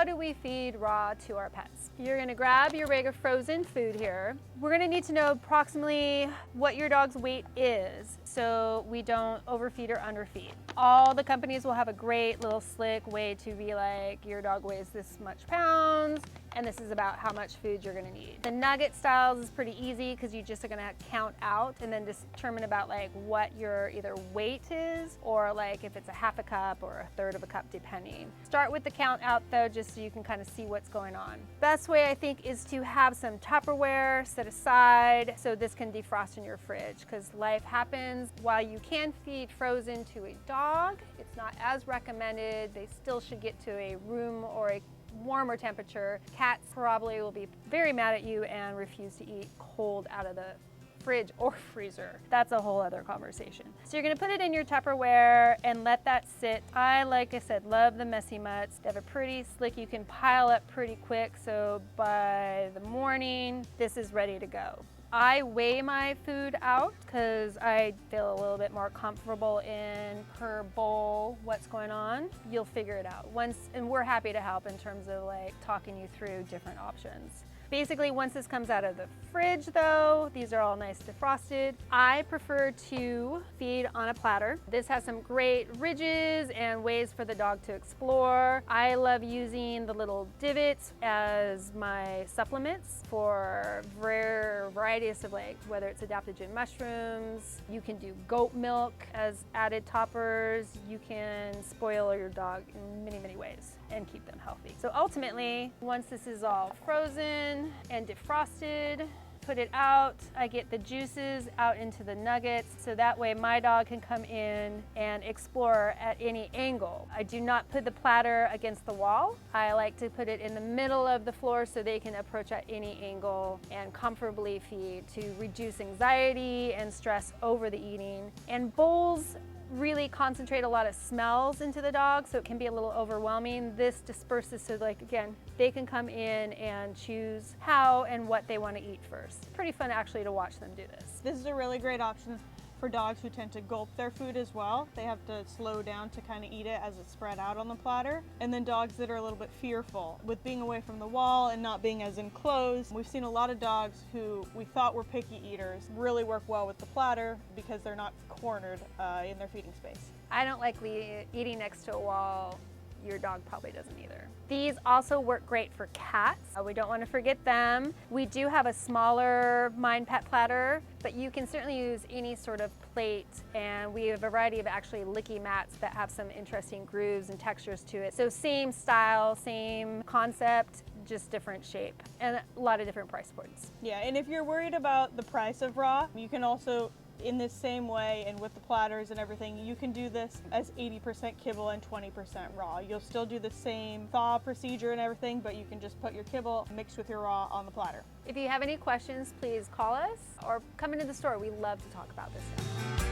how do we feed raw to our pets? You're gonna grab your bag of frozen food here. We're gonna need to know approximately what your dog's weight is so we don't overfeed or underfeed. All the companies will have a great little slick way to be like, your dog weighs this much pounds, and this is about how much food you're gonna need. The nugget styles is pretty easy because you just are gonna count out and then determine about like what your either weight is or like if it's a half a cup or a third of a cup depending. Start with the count out though, just so you can kind of see what's going on. Best way I think is to have some Tupperware set aside so this can defrost in your fridge, because life happens. While you can feed frozen to a dog, it's not as recommended. They still should get to a room or a warmer temperature. Cats probably will be very mad at you and refuse to eat cold out of the fridge or freezer. That's a whole other conversation. So you're gonna put it in your Tupperware and let that sit. Like I said, love the messy mutts. They have a pretty slick, you can pile up pretty quick, so by the morning, this is ready to go. I weigh my food out because I feel a little bit more comfortable in per bowl what's going on. You'll figure it out and we're happy to help in terms of like talking you through different options. Basically, once this comes out of the fridge though, these are all nice defrosted. I prefer to feed on a platter. This has some great ridges and ways for the dog to explore. I love using the little divots as my supplements for varieties of like, whether it's adaptogen mushrooms, you can do goat milk as added toppers, you can spoil your dog in many, many ways and keep them healthy. So ultimately, once this is all frozen and defrosted, put it out. I get the juices out into the nuggets so that way my dog can come in and explore at any angle. I do not put the platter against the wall. I like to put it in the middle of the floor so they can approach at any angle and comfortably feed to reduce anxiety and stress over the eating. And bowls really concentrate a lot of smells into the dog, so it can be a little overwhelming. This disperses so like, again, they can come in and choose how and what they want to eat first. Pretty fun actually to watch them do this. This is a really great option for dogs who tend to gulp their food as well. They have to slow down to kind of eat it as it's spread out on the platter. And then dogs that are a little bit fearful. With being away from the wall and not being as enclosed, we've seen a lot of dogs who we thought were picky eaters really work well with the platter because they're not cornered in their feeding space. I don't like eating next to a wall. Your dog probably doesn't either. These also work great for cats. We don't want to forget them. We do have a smaller Mind Pet platter, but you can certainly use any sort of plate, and we have a variety of actually licky mats that have some interesting grooves and textures to it. So same style, same concept, just different shape, and a lot of different price points. Yeah, and if you're worried about the price of raw, you can also, in this same way and with the platters and everything, you can do this as 80% kibble and 20% raw. You'll still do the same thaw procedure and everything, but you can just put your kibble mixed with your raw on the platter. If you have any questions, please call us or come into the store. We love to talk about this stuff.